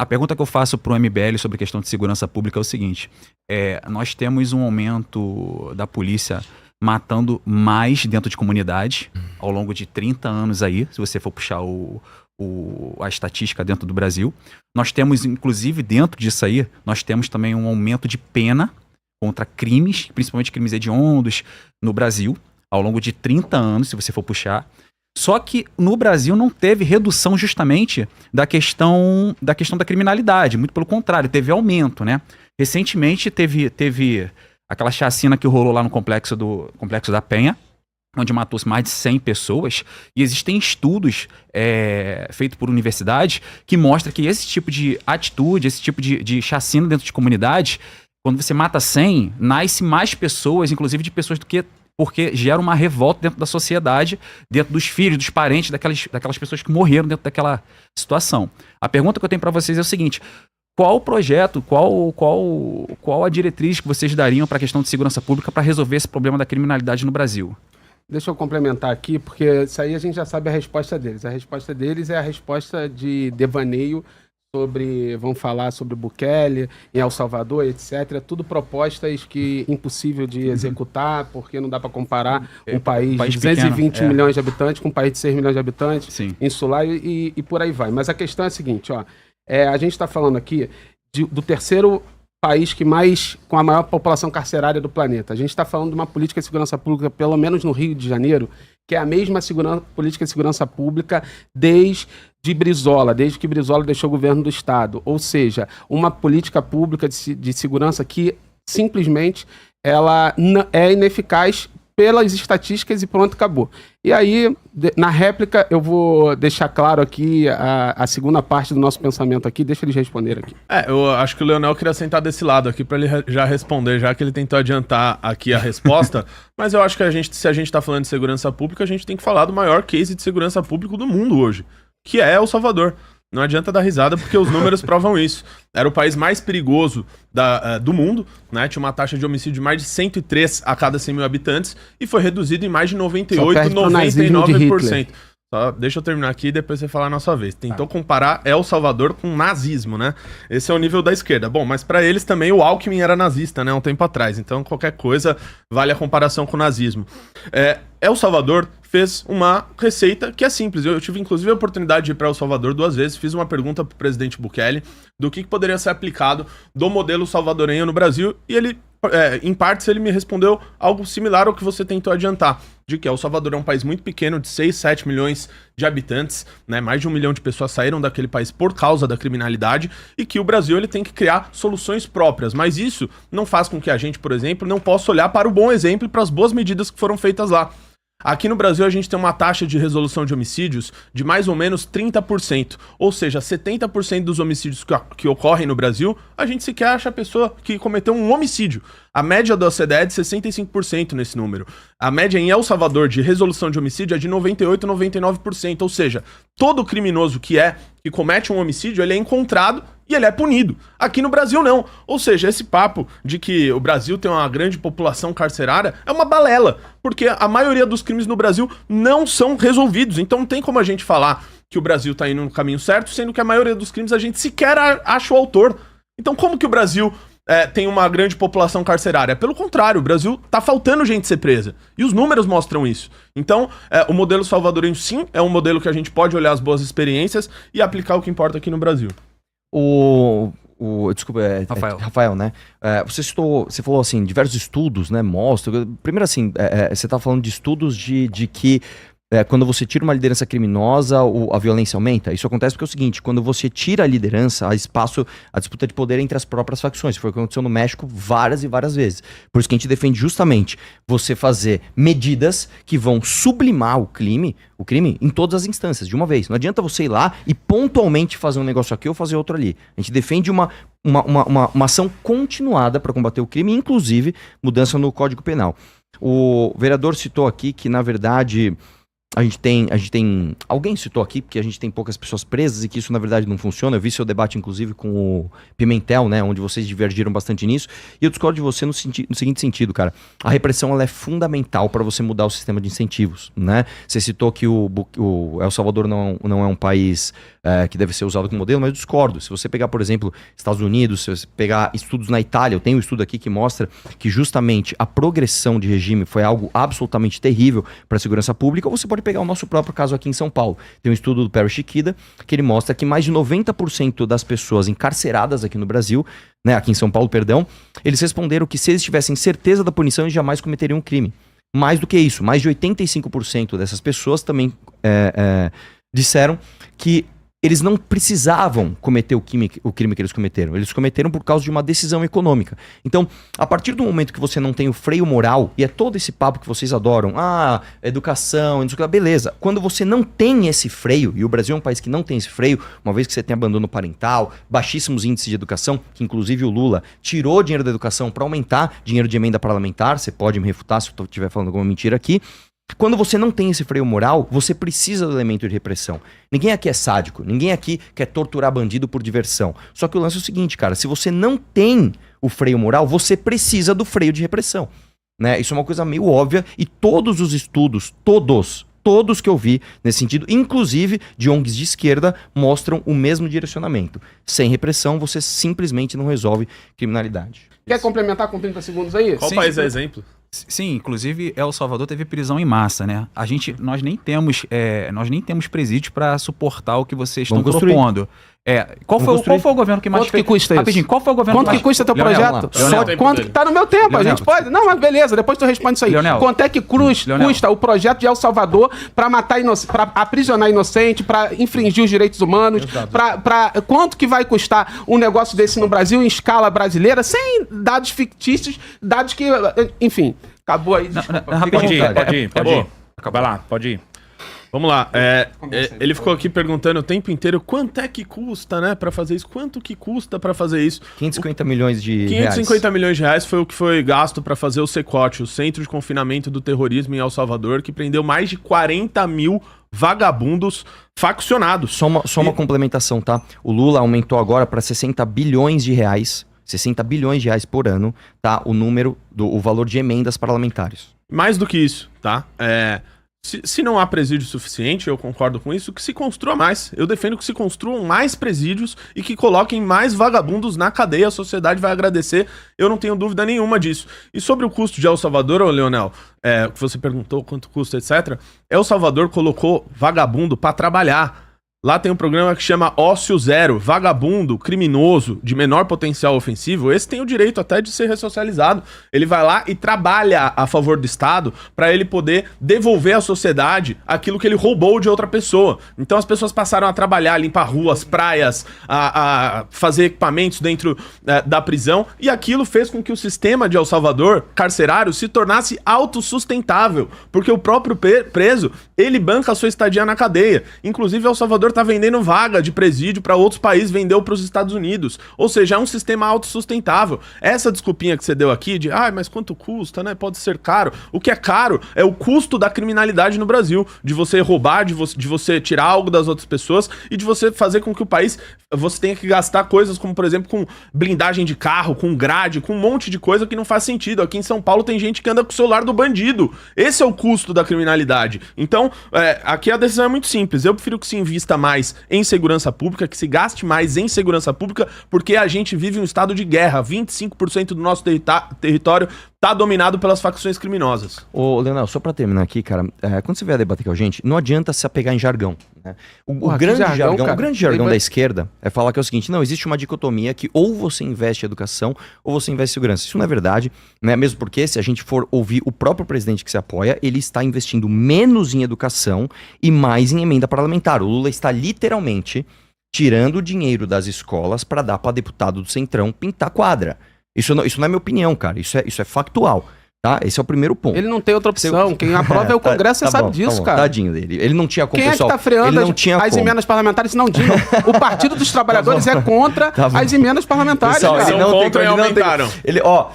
A pergunta que eu faço para o MBL sobre a questão de segurança pública é o seguinte: nós temos um aumento da polícia matando mais dentro de comunidade ao longo de 30 anos aí, se você for puxar a estatística dentro do Brasil. Nós temos, inclusive, dentro disso aí, nós temos também um aumento de pena contra crimes, principalmente crimes hediondos, no Brasil, ao longo de 30 anos, se você for puxar. Só que no Brasil não teve redução justamente da questão da criminalidade, muito pelo contrário, teve aumento, né? Recentemente teve aquela chacina que rolou lá no Complexo da Penha, onde matou-se mais de 100 pessoas, e existem estudos feitos por universidades que mostram que esse tipo de atitude, esse tipo de chacina dentro de comunidade, quando você mata 100, nasce mais pessoas, inclusive de pessoas porque gera uma revolta dentro da sociedade, dentro dos filhos, dos parentes, daquelas pessoas que morreram dentro daquela situação. A pergunta que eu tenho para vocês é o seguinte: qual o projeto, qual a diretriz que vocês dariam para a questão de segurança pública para resolver esse problema da criminalidade no Brasil? Deixa eu complementar aqui, porque isso aí a gente já sabe a resposta deles. A resposta deles é a resposta de devaneio vamos falar sobre Bukele, em El Salvador, etc. Tudo propostas que impossível de executar, porque não dá para comparar um país de 220 pequeno, milhões de habitantes com um país de 6 milhões de habitantes, sim, insular e por aí vai. Mas a questão é a seguinte, a gente está falando aqui do terceiro país com a maior população carcerária do planeta. A gente está falando de uma política de segurança pública, pelo menos no Rio de Janeiro, que é a mesma política de segurança pública desde que Brizola deixou o governo do Estado. Ou seja, uma política pública de segurança que simplesmente ela é ineficaz pelas estatísticas e pronto, acabou. E aí, na réplica, eu vou deixar claro aqui a segunda parte do nosso pensamento aqui, deixa eles responder aqui. Eu acho que o Leonel queria sentar desse lado aqui para ele já responder, já que ele tentou adiantar aqui a resposta, mas eu acho que se a gente está falando de segurança pública, a gente tem que falar do maior case de segurança pública do mundo hoje, que é El Salvador. Não adianta dar risada porque os números provam isso. Era o país mais perigoso do mundo, né? Tinha uma taxa de homicídio de mais de 103 a cada 100 mil habitantes e foi reduzido em mais de 98, 99%. Só deixa eu terminar aqui e depois você falar na sua vez. Tentou comparar El Salvador com nazismo, né? Esse é o nível da esquerda. Bom, mas para eles também o Alckmin era nazista, né? Um tempo atrás. Então qualquer coisa vale a comparação com o nazismo. El Salvador fez uma receita que é simples. Eu tive inclusive a oportunidade de ir para El Salvador 2 vezes. Fiz uma pergunta para o presidente Bukele do que poderia ser aplicado do modelo salvadorenho no Brasil e ele, em partes, ele me respondeu algo similar ao que você tentou adiantar, de que El Salvador é um país muito pequeno, de 6, 7 milhões de habitantes, né? Mais de 1 milhão de pessoas saíram daquele país por causa da criminalidade e que o Brasil ele tem que criar soluções próprias. Mas isso não faz com que a gente, por exemplo, não possa olhar para o bom exemplo e para as boas medidas que foram feitas lá. Aqui no Brasil a gente tem uma taxa de resolução de homicídios de mais ou menos 30%, ou seja, 70% dos homicídios que ocorrem no Brasil, a gente sequer acha a pessoa que cometeu um homicídio. A média da OCDE é de 65% nesse número. A média em El Salvador de resolução de homicídio é de 98%, 99%, ou seja, todo criminoso que comete um homicídio, ele é encontrado e ele é punido. Aqui no Brasil não. Ou seja, esse papo de que o Brasil tem uma grande população carcerária é uma balela, porque a maioria dos crimes no Brasil não são resolvidos. Então não tem como a gente falar que o Brasil tá indo no caminho certo, sendo que a maioria dos crimes a gente sequer acha o autor. Então como que o Brasil tem uma grande população carcerária? Pelo contrário, o Brasil tá faltando gente ser presa. E os números mostram isso. Então, o modelo salvadorenho, sim, é um modelo que a gente pode olhar as boas experiências e aplicar o que importa aqui no Brasil. Desculpa, Rafael, né? Você falou assim, diversos estudos, né? Mostram. Primeiro, assim, você tá falando de estudos de que quando você tira uma liderança criminosa, a violência aumenta. Isso acontece porque é o seguinte: quando você tira a liderança, há espaço, a disputa de poder entre as próprias facções. Foi o que aconteceu no México várias e várias vezes. Por isso que a gente defende justamente você fazer medidas que vão sublimar o crime em todas as instâncias, de uma vez. Não adianta você ir lá e pontualmente fazer um negócio aqui ou fazer outro ali. A gente defende uma ação continuada para combater o crime, inclusive mudança no Código Penal. O vereador citou aqui que, na verdade, A gente tem. Alguém citou aqui, porque a gente tem poucas pessoas presas e que isso na verdade não funciona. Eu vi seu debate, inclusive, com o Pimentel, né? Onde vocês divergiram bastante nisso. E eu discordo de você no seguinte sentido, cara. A repressão ela é fundamental para você mudar o sistema de incentivos, né? Você citou que o El Salvador não é um país que deve ser usado como modelo, mas eu discordo. Se você pegar, por exemplo, Estados Unidos, se você pegar estudos na Itália, eu tenho um estudo aqui que mostra que justamente a progressão de regime foi algo absolutamente terrível para a segurança pública. Ou você pode pegar o nosso próprio caso aqui em São Paulo. Tem um estudo do Perry Chiquida que ele mostra que mais de 90% das pessoas encarceradas aqui no Brasil, né, aqui em São Paulo, perdão, eles responderam que se eles tivessem certeza da punição, eles jamais cometeriam um crime. Mais do que isso, mais de 85% dessas pessoas também disseram que eles não precisavam cometer o crime que eles cometeram. Eles cometeram por causa de uma decisão econômica. Então, a partir do momento que você não tem o freio moral, e é todo esse papo que vocês adoram, educação, não sei o que lá, beleza. Quando você não tem esse freio, e o Brasil é um país que não tem esse freio, uma vez que você tem abandono parental, baixíssimos índices de educação, que inclusive o Lula tirou dinheiro da educação para aumentar dinheiro de emenda parlamentar, você pode me refutar se eu estiver falando alguma mentira aqui. Quando você não tem esse freio moral, você precisa do elemento de repressão. Ninguém aqui é sádico, ninguém aqui quer torturar bandido por diversão. Só que o lance é o seguinte, cara, se você não tem o freio moral, você precisa do freio de repressão, né? Isso é uma coisa meio óbvia e todos os estudos, todos que eu vi nesse sentido, inclusive de ONGs de esquerda, mostram o mesmo direcionamento. Sem repressão, você simplesmente não resolve criminalidade. Quer complementar com 30 segundos aí? Qual país é exemplo? Sim, inclusive El Salvador teve prisão em massa, né? Nós nem temos presídio para suportar o que vocês estão propondo. Qual foi o governo que mais Quanto que custa isso? Rapidinho, qual foi o governo Quanto que custa teu projeto? Leonel, Quanto que tá no meu tempo? A gente pode. Não, mas beleza, depois tu responde isso aí. Leonel, Quanto é que custa o projeto de El Salvador pra matar pra aprisionar inocente, pra infringir os direitos humanos, quanto que vai custar um negócio desse no Brasil em escala brasileira, sem dados fictícios, dados que, enfim, acabou aí. Pode ir. Vai lá, pode ir. Vamos lá, ele ficou aqui perguntando o tempo inteiro quanto é que custa, né, pra fazer isso, quanto que custa pra fazer isso. 550 milhões de reais. 550 milhões de reais foi o que foi gasto pra fazer o CECOT, o Centro de Confinamento do Terrorismo em El Salvador, que prendeu mais de 40 mil vagabundos faccionados. Só uma complementação, tá? O Lula aumentou agora pra 60 bilhões de reais, 60 bilhões de reais por ano, tá? O valor de emendas parlamentares. Mais do que isso, tá? Se não há presídio suficiente, eu concordo com isso, que se construa mais. Eu defendo que se construam mais presídios e que coloquem mais vagabundos na cadeia. A sociedade vai agradecer, eu não tenho dúvida nenhuma disso. E sobre o custo de El Salvador, Leonel, que você perguntou quanto custa, etc. El Salvador colocou vagabundo para trabalhar. Lá tem um programa que chama Ócio Zero, vagabundo, criminoso, de menor potencial ofensivo, esse tem o direito até de ser ressocializado. Ele vai lá e trabalha a favor do Estado para ele poder devolver à sociedade aquilo que ele roubou de outra pessoa. Então as pessoas passaram a trabalhar, limpar ruas, praias, a fazer equipamentos dentro da prisão, e aquilo fez com que o sistema de El Salvador, carcerário, se tornasse autossustentável, porque o próprio preso, ele banca a sua estadia na cadeia. Inclusive El Salvador tá vendendo vaga de presídio para outros países, vendeu para os Estados Unidos. Ou seja, é um sistema autossustentável. Essa desculpinha que você deu aqui de, mas quanto custa, né? Pode ser caro. O que é caro é o custo da criminalidade no Brasil, de você roubar, de você tirar algo das outras pessoas e de você fazer com que o país, você tenha que gastar coisas como, por exemplo, com blindagem de carro, com grade, com um monte de coisa que não faz sentido. Aqui em São Paulo tem gente que anda com o celular do bandido. Esse é o custo da criminalidade. Então, aqui a decisão é muito simples. Eu prefiro que se invista mais em segurança pública, que se gaste mais em segurança pública, porque a gente vive um estado de guerra. 25% do nosso território tá dominado pelas facções criminosas. Ô, Leonel, só pra terminar aqui, cara, quando você vier debater com a gente, não adianta se apegar em jargão, né? O grande jargão da esquerda é falar que é o seguinte, não, existe uma dicotomia que ou você investe em educação ou você investe em segurança. Isso não é verdade, né? Mesmo porque, se a gente for ouvir o próprio presidente que se apoia, ele está investindo menos em educação e mais em emenda parlamentar. O Lula está literalmente tirando o dinheiro das escolas para dar para deputado do Centrão pintar quadra. Isso não é minha opinião, cara. Isso é factual. Tá? Esse é o primeiro ponto. Ele não tem outra opção. Quem aprova é o Congresso, você sabe disso, cara. Tadinho dele. Ele não tinha como, Quem pessoal. É que tá freando ele não tinha as emendas parlamentares? Não, Dino. O Partido dos Trabalhadores é contra as emendas parlamentares, Pessoal, cara. Eles são contra e aumentaram. Ele, ó,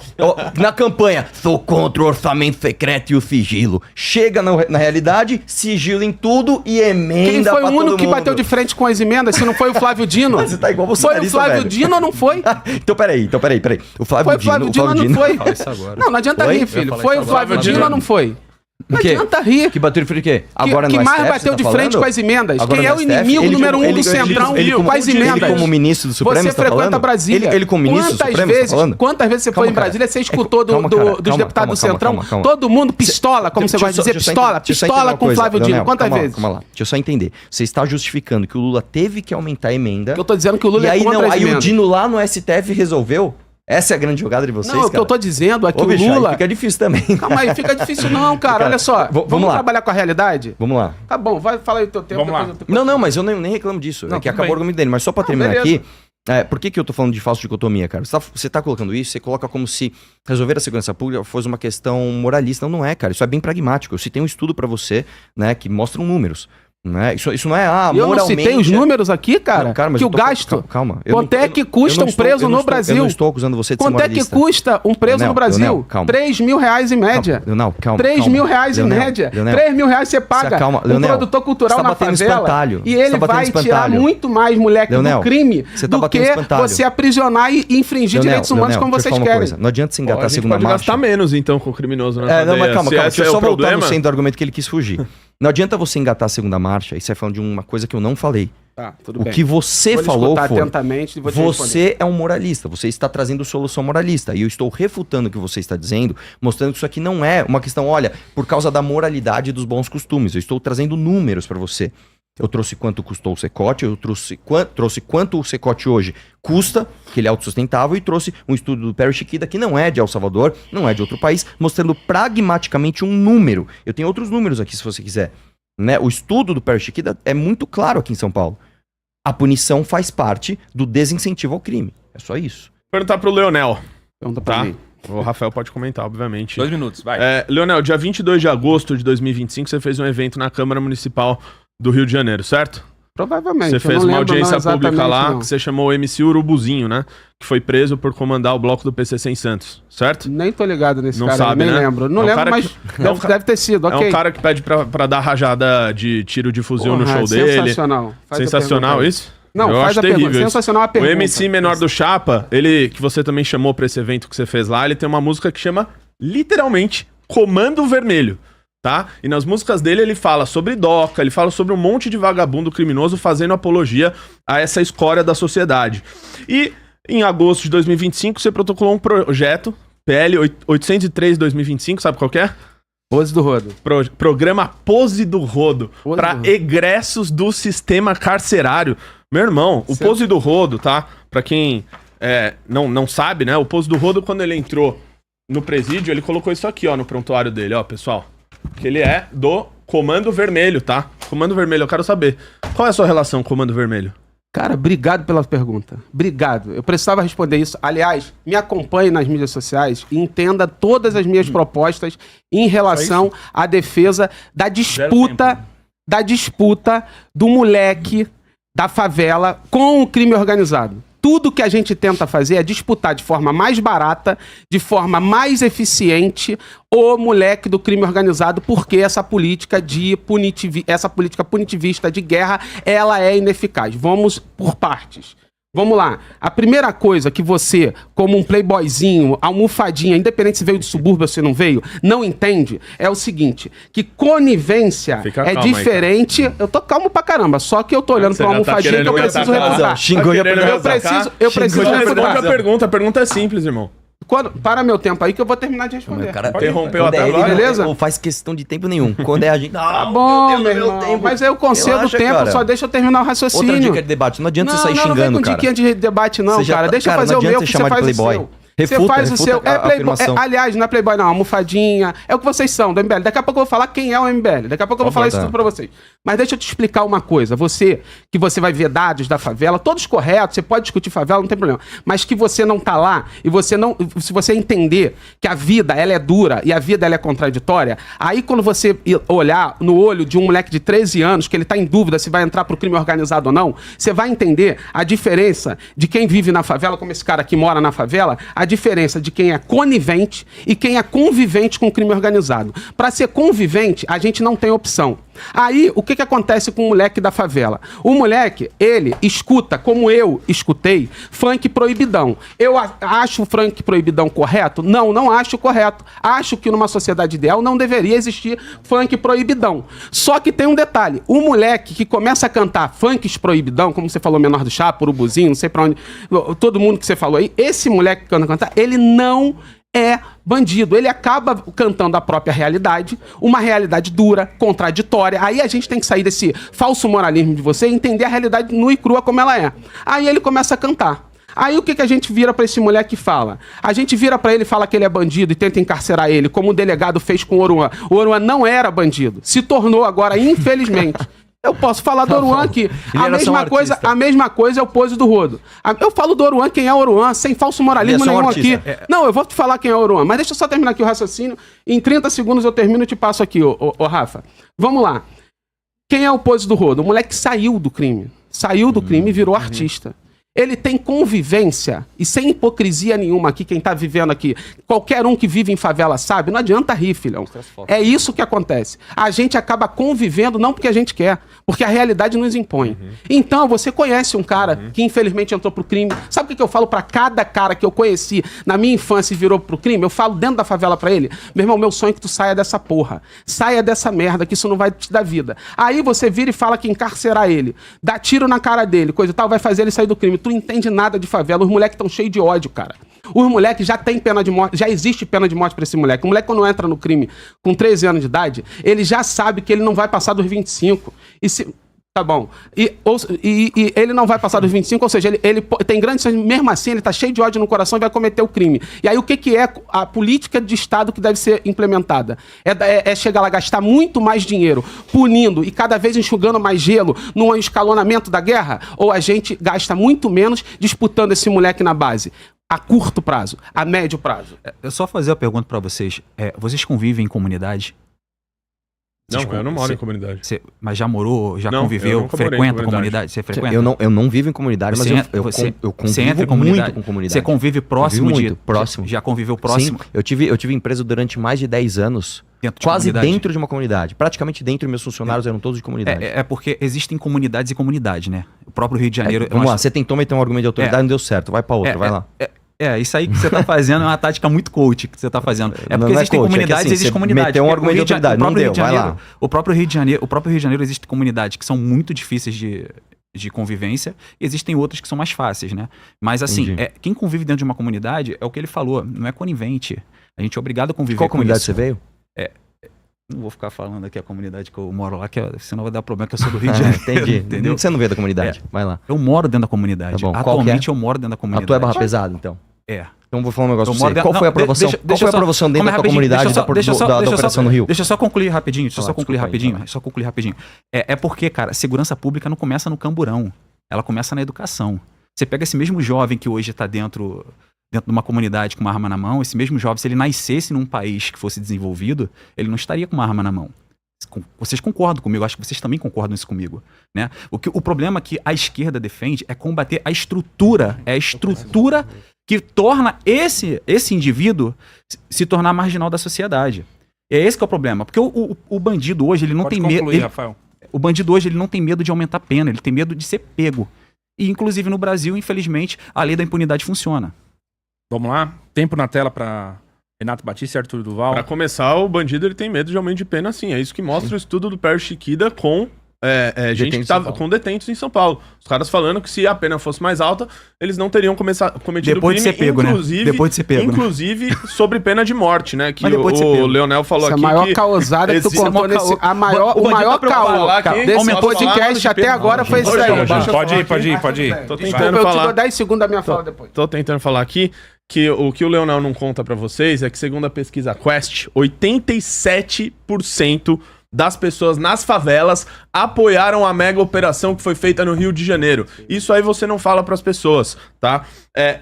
na campanha, sou contra o orçamento secreto e o sigilo. Chega na realidade, sigilo em tudo e emenda. Quem foi pra o único todo que mundo. bateu de frente com as emendas? Se não foi o Flávio Dino? Você tá igual Foi o bolsonarista, Flávio velho. Dino ou não foi? Então, peraí. O Flávio Foi o Flávio Dino ou não foi? Fala isso agora. Não adianta Foi? rir, Eu filho. falei Foi isso o Flávio agora. Dino ou não foi? Não O quê? adianta rir. Que bateu de frente o quê? Agora que no mais STF, bateu você de tá frente falando? com as emendas? Agora Quem é no o STF? inimigo Ele número como- um do Centrão ele como- com as Ele emendas? como ministro do Supremo, Você você tá frequenta falando? Brasília. Ele como ministro do Supremo, você tá falando? Quantas vezes você Calma, foi em cara. Brasília, você escutou Calma, dos cara. deputados Calma, do Centrão? calma. Todo mundo pistola, como você Deixa gosta de eu dizer, só pistola, deixa eu só entender pistola uma com o coisa, Flávio Dino. Leonel, Quantas calma, vezes? Calma lá, deixa eu só entender. Você está justificando que o Lula teve que aumentar a emenda. Eu tô dizendo que o Lula E é aí contra não, as aí o emendas. Dino lá no STF resolveu? Essa é a grande jogada de vocês, Não, o que eu cara? tô dizendo é que Ô, bicho, o aí Lula... fica difícil também. Calma aí, fica difícil não, cara. Olha só, Vamos vamos lá. trabalhar com a realidade? Vamos lá. Tá bom, vai falar aí o teu tempo. Vamos lá. depois eu- Não, mas eu nem reclamo disso. Não, É que tudo acabou bem. o argumento dele. Mas só pra terminar beleza. aqui, por que eu tô falando de falsa dicotomia, cara? Você tá colocando isso, você coloca como se resolver a segurança pública fosse uma questão moralista. Não é, cara. Isso é bem pragmático. Eu citei um estudo pra você, né, que mostram números. Né? Isso não é, E eu não moralmente... citei os números aqui, cara, Não, mas que eu o tô- gasto... Calma. Quanto é que custa um preso no Brasil? Eu não estou acusando você de ser Quanto é que moralista. custa um preso Leonel, no Brasil? Leonel, calma. R$3 mil em média. Não, calma. 3 mil reais em Leonel, média. Leonel. 3 mil reais você paga Calma, um Leonel, produtor cultural você tá na batendo favela espantalho. e Você ele tá batendo vai tirar espantalho. muito mais moleque Leonel, do crime você tá do batendo que espantalho. você aprisionar e infringir direitos humanos como deixa eu vocês falar uma querem. coisa. Não adianta você engatar a a gente segunda pode marcha. gastar menos, então, com o criminoso na Não, cadeia. mas calma, Se deixa esse eu é só o voltar problema... no centro do argumento que ele quis fugir. Não adianta você engatar a segunda marcha e sair falando de uma coisa que eu não falei. Tá, tudo O bem. que você Vou lhe falou escutar foi... atentamente e vou te responder. Você é um moralista, você está trazendo solução moralista. E eu estou refutando o que você está dizendo, mostrando que isso aqui não é uma questão, olha, por causa da moralidade e dos bons costumes. Eu estou trazendo números para você. Eu trouxe quanto custou o Secote, eu trouxe quanto o Secote hoje custa, que ele é autossustentável, e trouxe um estudo do Perry Chiquida, que não é de El Salvador, não é de outro país, mostrando pragmaticamente um número. Eu tenho outros números aqui, se você quiser. Né? O estudo do Perry Chiquida é muito claro aqui em São Paulo. A punição faz parte do desincentivo ao crime. É só isso. Perguntar pro Leonel, Pergunta pra tá? mim. O Rafael pode comentar, obviamente. 2 minutos, vai. Leonel, dia 22 de agosto de 2025, você fez um evento na Câmara Municipal do Rio de Janeiro, certo? Provavelmente. Você eu fez não uma lembro audiência não pública exatamente, lá, não. que você chamou o MC Urubuzinho, né? Que foi preso por comandar o bloco do PCC em Santos, certo? Nem tô ligado nesse Não cara, sabe, nem né? lembro. Não É um lembro, cara mas que- deve ter sido, ok. É um cara que pede pra dar rajada de tiro de fuzil no Porra, show dele. Sensacional. Faz a Sensacional pergunta aí. isso? Não, Eu faz acho a pergunta. terrível isso. Sensacional a pergunta. O MC Menor do Chapa, ele, que você também chamou pra esse evento que você fez lá, ele tem uma música que chama, literalmente, Comando Vermelho, tá? E nas músicas dele ele fala sobre DOCA, ele fala sobre um monte de vagabundo criminoso fazendo apologia a essa escória da sociedade. E em agosto de 2025 você protocolou um projeto, PL 803-2025, sabe qual que é? Pose do Rodo. Programa Pose do Rodo, Pose para do Rodo. egressos do sistema carcerário. Meu irmão, o Certo. Pose do Rodo, tá? Pra quem não sabe, né? O Pose do Rodo, quando ele entrou no presídio, ele colocou isso aqui, ó, no prontuário dele, ó, pessoal. Que ele é do Comando Vermelho, tá? Comando Vermelho, eu quero saber. Qual é a sua relação com o Comando Vermelho? Cara, obrigado pela pergunta. Obrigado. Eu precisava responder isso. Aliás, me acompanhe nas mídias sociais e entenda todas as minhas propostas em relação à defesa da disputa do moleque da favela com o crime organizado. Tudo que a gente tenta fazer é disputar de forma mais barata, de forma mais eficiente, o moleque do crime organizado, porque essa política punitivista de guerra, ela é ineficaz. Vamos por partes. Vamos lá. A primeira coisa que você, como um playboyzinho, almofadinha, independente se veio de subúrbio ou se não veio, não entende, é o seguinte, que conivência Fica é calmo aí, diferente... Eu tô calmo pra caramba, só que eu tô olhando Você pra uma já tá almofadinha que eu querendo preciso me atacar. refutar. Xingou já querendo pra- me Eu preciso, eu preciso Não responde refutar. a pergunta é simples, irmão. Para meu tempo aí que eu vou terminar de responder. O cara Interrompeu quando até é ele, agora. Beleza? Não faz questão de tempo nenhum. Quando é a gente... Tá bom, meu irmão. Mas eu concedo Relaxa, tempo, cara. só deixa eu terminar o raciocínio. Outra dica de debate. Não adianta você sair não vem xingando, com cara. diquinha de debate, não, Você já cara. tá- Deixa eu cara, fazer não o meu adianta que chamar você de faz o playboy. seu. Você faz o seu. a afirmação. Aliás, não é Playboy, não, almofadinha. É o que vocês são, do MBL. Daqui a pouco eu vou falar quem é o MBL. Daqui a pouco eu vou falar isso tudo pra vocês. Mas deixa eu te explicar uma coisa. Você vai ver dados da favela, todos corretos, você pode discutir favela, não tem problema. Mas que você não tá lá e você não. Se você entender que a vida ela é dura e a vida ela é contraditória, aí quando você olhar no olho de um moleque de 13 anos, que ele tá em dúvida se vai entrar pro crime organizado ou não, você vai entender a diferença de quem vive na favela, como esse cara que mora na favela, a diferença de quem é conivente e quem é convivente com o crime organizado. Para ser convivente, a gente não tem opção. Aí, o que acontece com o moleque da favela? O moleque, ele escuta, como eu escutei, funk proibidão. Eu acho o funk proibidão correto? Não, não acho correto. Acho que numa sociedade ideal não deveria existir funk proibidão. Só que tem um detalhe. O moleque que começa a cantar funks proibidão, como você falou, Menor do Chapa, Urubuzinho, não sei pra onde, todo mundo que você falou aí, esse moleque que canta, ele não é bandido. Ele acaba cantando a própria realidade, uma realidade dura, contraditória. Aí a gente tem que sair desse falso moralismo de você e entender a realidade nua e crua como ela é. Aí ele começa a cantar. Aí o que a gente vira pra esse moleque e fala? A gente vira pra ele e fala que ele é bandido e tenta encarcerar ele, como o delegado fez com o Oruan. O Oruan não era bandido. Se tornou agora, infelizmente. Eu posso falar do Oruan aqui. A mesma coisa é o Pose do Rodo. Eu falo do Oruan, quem é o Oruan, sem falso moralismo nenhum aqui. Não, eu vou te falar quem é o Oruan, mas deixa eu só terminar aqui o raciocínio. Em 30 segundos eu termino e te passo aqui, ô Rafa. Vamos lá. Quem é o Pose do Rodo? O moleque saiu do crime. Saiu do crime e virou artista. Ele tem convivência, e sem hipocrisia nenhuma aqui, quem tá vivendo aqui, qualquer um que vive em favela sabe, não adianta rir, filhão. É isso que acontece. A gente acaba convivendo não porque a gente quer, porque a realidade nos impõe. Então, você conhece um cara que infelizmente entrou pro crime. Sabe o que eu falo pra cada cara que eu conheci na minha infância e virou pro crime? Eu falo dentro da favela pra ele, meu irmão, meu sonho é que tu saia dessa porra. Saia dessa merda, que isso não vai te dar vida. Aí você vira e fala que encarcerar ele, dá tiro na cara dele, coisa e tal, vai fazer ele sair do crime. Tu não entende nada de favela. Os moleques estão cheios de ódio, cara. Os moleques já tem pena de morte, já existe pena de morte pra esse moleque. O moleque, quando entra no crime com 13 anos de idade, ele já sabe que ele não vai passar dos 25. E se... Tá bom. E ele não vai passar dos 25, ou seja, ele tem grandes chances, mesmo assim, ele tá cheio de ódio no coração e vai cometer o crime. E aí, o que é a política de Estado que deve ser implementada? É chegar lá, gastar muito mais dinheiro, punindo e cada vez enxugando mais gelo num escalonamento da guerra? Ou a gente gasta muito menos disputando esse moleque na base? A curto prazo, a médio prazo. Eu só fazer a pergunta pra vocês. Vocês convivem em comunidade? Não, eu não moro em comunidade. Mas já morou, já Não, eu conviveu, nunca morei em frequenta comunidade. comunidade? Você frequenta? Eu não vivo em comunidade, mas eu convivo muito com comunidade. Você convive próximo Convivo muito, próximo. Já conviveu próximo? Sim, eu tive empresa durante mais de 10 anos, Dentro de quase comunidade? dentro de uma comunidade. Praticamente dentro, meus funcionários eram todos de comunidade. É porque existem comunidades e comunidades, né? O próprio Rio de Janeiro... Vamos lá, você tentou meter um argumento de autoridade, não deu certo. Vai pra outra, vai lá. Isso aí que você tá fazendo é uma tática muito coach que você tá fazendo. É porque existem comunidades, assim, existe comunidade. Meteu um argumento de autoridade, não deu, vai lá. O próprio Rio de Janeiro existe comunidades que são muito difíceis de convivência, e existem outras que são mais fáceis, né? Mas assim, quem convive dentro de uma comunidade, é o que ele falou, não é conivente. A gente é obrigado a conviver com isso. Qual comunidade você veio? Não vou ficar falando aqui a comunidade que eu moro lá, que senão vai dar problema, que eu sou do Rio de Janeiro. Entendi. Entendeu? Você não veio da comunidade, vai lá. Eu moro dentro da comunidade. Tá bom. Atualmente eu moro dentro da comunidade. A tua é barra pesada, então? Então vou falar um negócio pra você. Qual foi a aprovação? Qual foi a aprovação dentro da tua comunidade da Operação no Rio? Deixa eu só concluir rapidinho. É porque, cara, segurança pública não começa no camburão. Ela começa na educação. Você pega esse mesmo jovem que hoje está dentro de uma comunidade com uma arma na mão, esse mesmo jovem, se ele nascesse num país que fosse desenvolvido, ele não estaria com uma arma na mão. Vocês concordam comigo? Acho que vocês também concordam isso comigo, né? O problema que a esquerda defende é combater a estrutura. É a estrutura que torna esse indivíduo se tornar marginal da sociedade. É esse que é o problema. Porque o bandido hoje, ele não tem medo... Rafael. O bandido hoje, ele não tem medo de aumentar a pena, ele tem medo de ser pego. E, inclusive, no Brasil, infelizmente, a lei da impunidade funciona. Vamos lá? Tempo na tela para Renato Batista e Arthur Duval. Pra começar, o bandido ele tem medo de aumento de pena, sim. É isso que mostra o estudo do Pérez Chiquida com gente que tava com detentos em São Paulo. Os caras falando que se a pena fosse mais alta, eles não teriam cometido Depois de ser pego, inclusive, né? Depois de ser pego, inclusive sobre pena de morte, né? Que Mas depois de ser o pego. Leonel falou Essa aqui é a maior que causada que tu existe contou uma nesse... caô- A maior, O o bandido maior tá preocupado caô lá, quem? desse Aumentou podcast até agora foi esse Ô, daí. João, Deixa eu Pode falar ir, pode aqui. ir, pode ir. Tô Desculpa, tentando eu te falar. dou 10 segundos da minha fala depois. Tô tentando falar aqui que o que o Leonel não conta pra vocês é que, segundo a pesquisa Quest, 87% das pessoas nas favelas apoiaram a mega operação que foi feita no Rio de Janeiro. Isso aí você não fala pras pessoas, tá?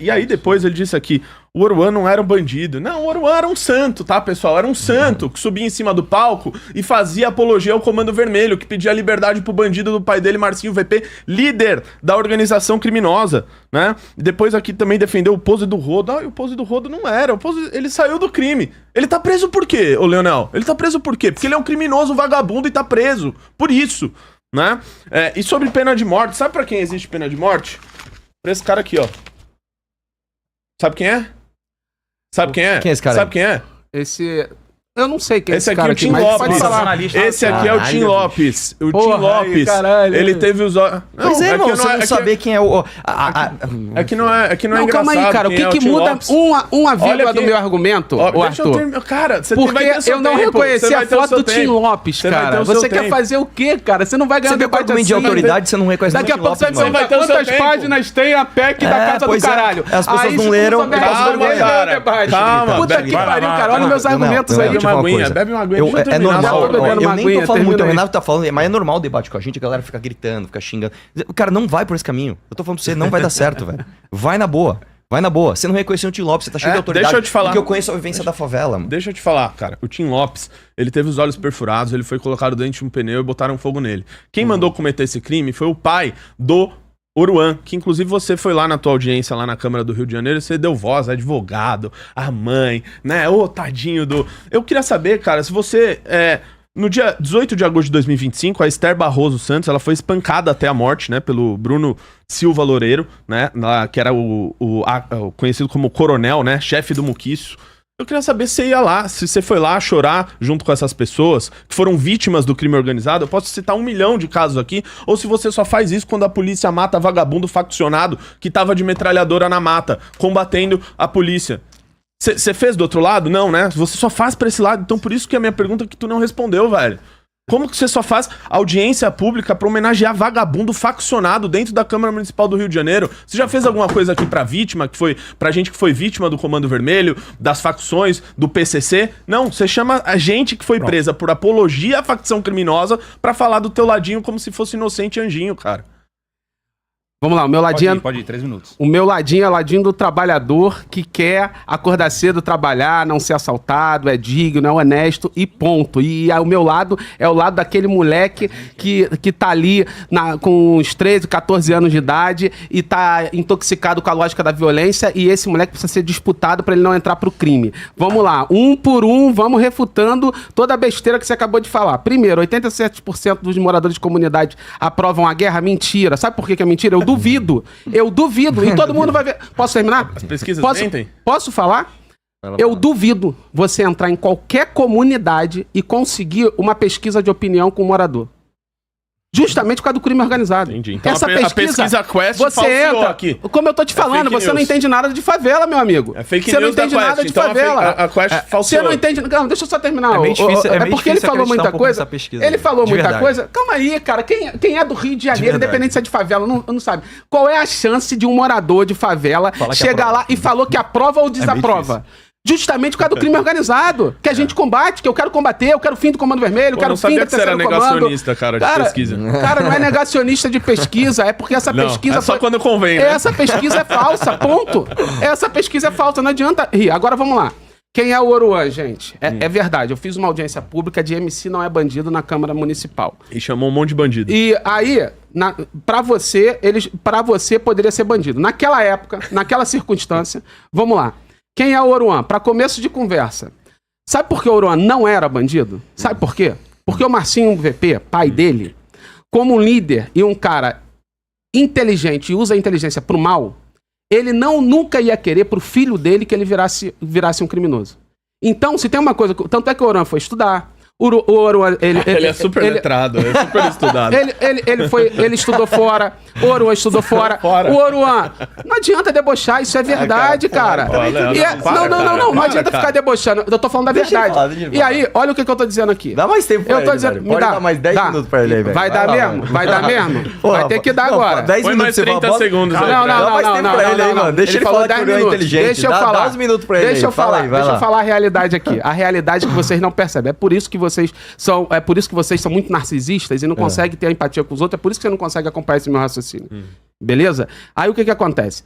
E aí depois ele disse aqui, o Oruan não era um bandido. Não, o Oruan era um santo, tá, pessoal? Era um santo que subia em cima do palco e fazia apologia ao Comando Vermelho, que pedia liberdade pro bandido do pai dele, Marcinho VP, líder da organização criminosa, né? E depois aqui também defendeu o Pose do Rodo. E o Pose do Rodo não era. Ele saiu do crime. Ele tá preso por quê, ô Leonel? Ele tá preso por quê? Porque ele é um criminoso vagabundo e tá preso. Por isso, né? E sobre pena de morte, sabe pra quem existe pena de morte? Pra esse cara aqui, ó. Sabe quem é? Sabe quem é? Quem é esse cara Sabe aí? quem é? Esse... Eu não sei quem é Esse esse aqui é cara o Tim mas Lopes. pode falar. Jornalista. Esse aqui é o Tim Caralho, Lopes. O Tim Porra, Lopes. caralho. Ele teve os olhos. Pois é, irmão, você não saber quem é o... É que não é Não, engraçado. calma aí, cara. O quem é que Tim muda Lopes. uma Olha vírgula aqui. do meu argumento, Ó, ô deixa eu Arthur? terminar. Cara, você Porque vai ter seu eu não tempo. reconheci Você a vai ter o foto seu do Tim tempo. Lopes, Você vai ter cara. o seu Você quer tempo. fazer o quê, cara? Você não vai ganhar Você vê com debate argumento de assim, autoridade, você não reconhece Daqui a o pouco Tim você Lopes, vai vai ter o seu quantas tempo. páginas tem a PEC da Casa do pois é. Caralho. As pessoas Aí, não se leram, tu souber calma, responder, cara. debate. Calma, Puta bebe. que Vai, pariu, vai, cara. Olha vai. meus argumentos aí. Bebe uma aguinha, bebe uma aguinha. Deixa eu É terminar. normal, Já tô bebendo eu uma nem aguinha, tô falando muito, o termina aí. Renato tá falando, mas é normal o debate com a gente, a galera fica gritando, fica xingando. Cara, não vai por esse caminho. Eu tô falando pra você, não vai dar certo, velho. Vai na boa. Vai na boa. Você não reconheceu o Tim Lopes, você tá cheio de autoridade. deixa eu te falar. Porque eu conheço a vivência da favela, mano. Deixa eu te falar, cara. O Tim Lopes, ele teve os olhos perfurados, ele foi colocado dentro de um pneu e botaram fogo nele. Quem mandou cometer esse crime foi o pai do Oruan, que inclusive você foi lá na tua audiência, lá na Câmara do Rio de Janeiro, você deu voz, advogado, a mãe, né? Ô, tadinho do... Eu queria saber, cara, se você... No dia 18 de agosto de 2025, a Esther Barroso Santos, ela foi espancada até a morte, né, pelo Bruno Silva Loureiro, né, que era o conhecido como coronel, né, chefe do Muquiço. Eu queria saber se você ia lá, se você foi lá chorar junto com essas pessoas que foram vítimas do crime organizado. Eu posso citar 1 milhão de casos aqui, ou se você só faz isso quando a polícia mata vagabundo faccionado que tava de metralhadora na mata, combatendo a polícia. Você fez do outro lado? Não, né? Você só faz pra esse lado. Então por isso que a minha pergunta é que tu não respondeu, velho. Como que você só faz audiência pública pra homenagear vagabundo faccionado dentro da Câmara Municipal do Rio de Janeiro? Você já fez alguma coisa aqui pra vítima, pra gente que foi vítima do Comando Vermelho, das facções, do PCC? Não, você chama a gente que foi presa por apologia à facção criminosa pra falar do teu ladinho como se fosse inocente anjinho, cara. Vamos lá, o meu ladinho... Pode ir, 3 minutos. O meu ladinho é o ladinho do trabalhador que quer acordar cedo, trabalhar, não ser assaltado, é digno, é honesto e ponto. E o meu lado é o lado daquele moleque que tá ali com uns 13, 14 anos de idade e tá intoxicado com a lógica da violência e esse moleque precisa ser disputado pra ele não entrar pro crime. Vamos lá, um por um, vamos refutando toda a besteira que você acabou de falar. Primeiro, 87% dos moradores de comunidade aprovam a guerra. Mentira. Sabe por que é mentira? Eu duvido. E todo mundo vai ver. Posso terminar? As pesquisas mentem? Posso falar? Eu duvido você entrar em qualquer comunidade e conseguir uma pesquisa de opinião com o morador. Justamente por causa do crime organizado. Entendi. Então Essa a pesquisa Quest você falseou entra, aqui. como eu tô te falando, fake você não news. entende nada de favela, meu amigo. É fake você não news da entende Quest, nada de então favela. a Quest Você falseou. não entende... Não, deixa eu só terminar. É meio difícil- é meio porque ele difícil falou acreditar muita um pouco coisa. nessa pesquisa, Ele falou de muita verdade. coisa. Calma aí, cara. Quem é do Rio de Janeiro, verdade. independente se é de favela, não sabe. Qual é a chance de um morador de favela Falar que chegar aprova. lá e falou que aprova ou desaprova? Justamente por causa do crime organizado, que a gente combate, que eu quero combater, eu quero o fim do Comando Vermelho, eu Pô, quero não o fim sabia do que você era terceiro comando. negacionista, cara, de pesquisa. Cara, não é negacionista de pesquisa, é porque essa Não, pesquisa... é só quando convém, né? Essa pesquisa é falsa, ponto. Essa pesquisa é falsa, não adianta rir. Agora vamos lá. Quem é o Oruan, gente? É verdade, eu fiz uma audiência pública de MC Não É Bandido na Câmara Municipal. E chamou um monte de bandido. E aí, pra você poderia ser bandido. Naquela época, naquela circunstância, vamos lá. Quem é o Oruan? Para começo de conversa. Sabe por que o Oruan não era bandido? Sabe por quê? Porque o Marcinho VP, pai dele, como um líder e um cara inteligente e usa a inteligência pro mal, ele nunca ia querer pro filho dele que ele virasse um criminoso. Então, se tem uma coisa... Tanto é que o Oruan foi estudar, O Oruan, Ele é super letrado, é super estudado. ele estudou fora. O Oruan estudou fora. O Oruan, não adianta debochar, isso é verdade, cara. Não adianta ficar debochando. Eu tô falando da verdade. E aí, olha o que eu tô dizendo aqui. Dá mais tempo pra eu tô ele, dizendo, velho. me Pode dá, dar mais 10 minutos pra ele aí, velho. Vai dar mesmo? Vai dar mesmo? Vai ter que dar agora. 10 Põe minutos mais 30 segundos aí. Não, Dá mais tempo pra ele aí, mano. Deixa ele falar que o Oruan é inteligente. Deixa eu falar. Dá uns minutos pra ele. Deixa eu falar a realidade aqui. A realidade que vocês não percebem. É por isso que vocês são muito narcisistas e não conseguem ter empatia com os outros. É por isso que você não consegue acompanhar esse meu raciocínio. Beleza? Aí o que acontece?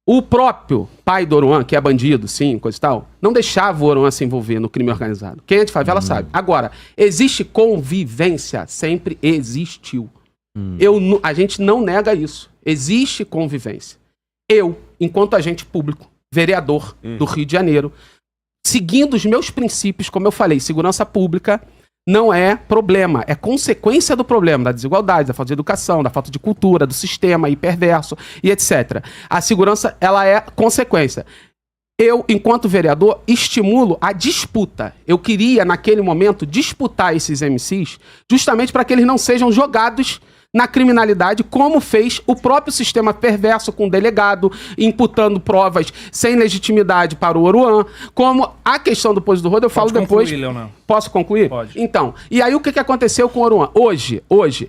O próprio pai do Oruan, que é bandido, sim, coisa e tal, não deixava o Oruan se envolver no crime organizado. Quem é de favela sabe. Agora, existe convivência? Sempre existiu. A gente não nega isso. Existe convivência. Eu, enquanto agente público, vereador do Rio de Janeiro, seguindo os meus princípios, como eu falei, segurança pública não é problema, é consequência do problema, da desigualdade, da falta de educação, da falta de cultura, do sistema hiperverso e etc. A segurança, ela é consequência. Eu, enquanto vereador, estimulo a disputa. Eu queria, naquele momento, disputar esses MCs justamente para que eles não sejam jogados na criminalidade, como fez o próprio sistema perverso com o delegado, imputando provas sem legitimidade para o Oruan, como a questão do Poço do Rodo, eu falo depois. Leonardo. Posso concluir? Pode. Então, e aí o que aconteceu com o Oruan? Hoje,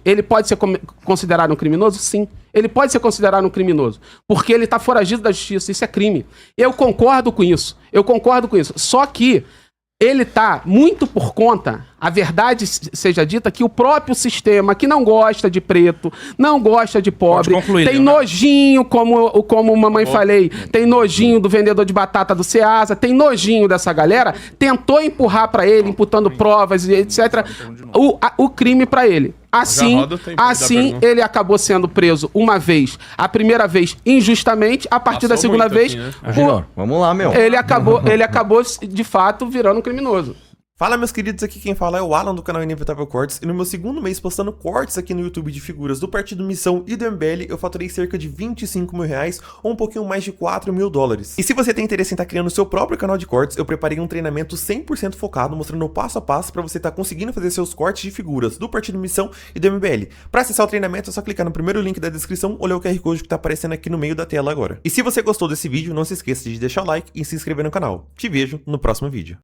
ele pode ser considerado um criminoso? Sim. Ele pode ser considerado um criminoso, porque ele está foragido da justiça, isso é crime. Eu concordo com isso, Só que ele tá muito por conta, a verdade seja dita, que o próprio sistema, que não gosta de preto, não gosta de pobre, tem nojinho, como mamãe falei, tem nojinho do vendedor de batata do Ceasa, tem nojinho dessa galera, tentou empurrar pra ele, imputando provas e etc, o crime pra ele. Assim ele acabou sendo preso uma vez, a primeira vez injustamente, a partir da segunda vez, vamos lá, meu. ele acabou de fato virando um criminoso. Fala, meus queridos, aqui quem fala é o Alan do canal Inevitável Cortes, e no meu segundo mês postando cortes aqui no YouTube de figuras do Partido Missão e do MBL, eu faturei cerca de 25 mil reais, ou um pouquinho mais de 4 mil dólares. E se você tem interesse em estar criando o seu próprio canal de cortes, eu preparei um treinamento 100% focado, mostrando o passo a passo para você estar conseguindo fazer seus cortes de figuras do Partido Missão e do MBL. Para acessar o treinamento é só clicar no primeiro link da descrição ou ler o QR Code que está aparecendo aqui no meio da tela agora. E se você gostou desse vídeo, não se esqueça de deixar o like e se inscrever no canal. Te vejo no próximo vídeo.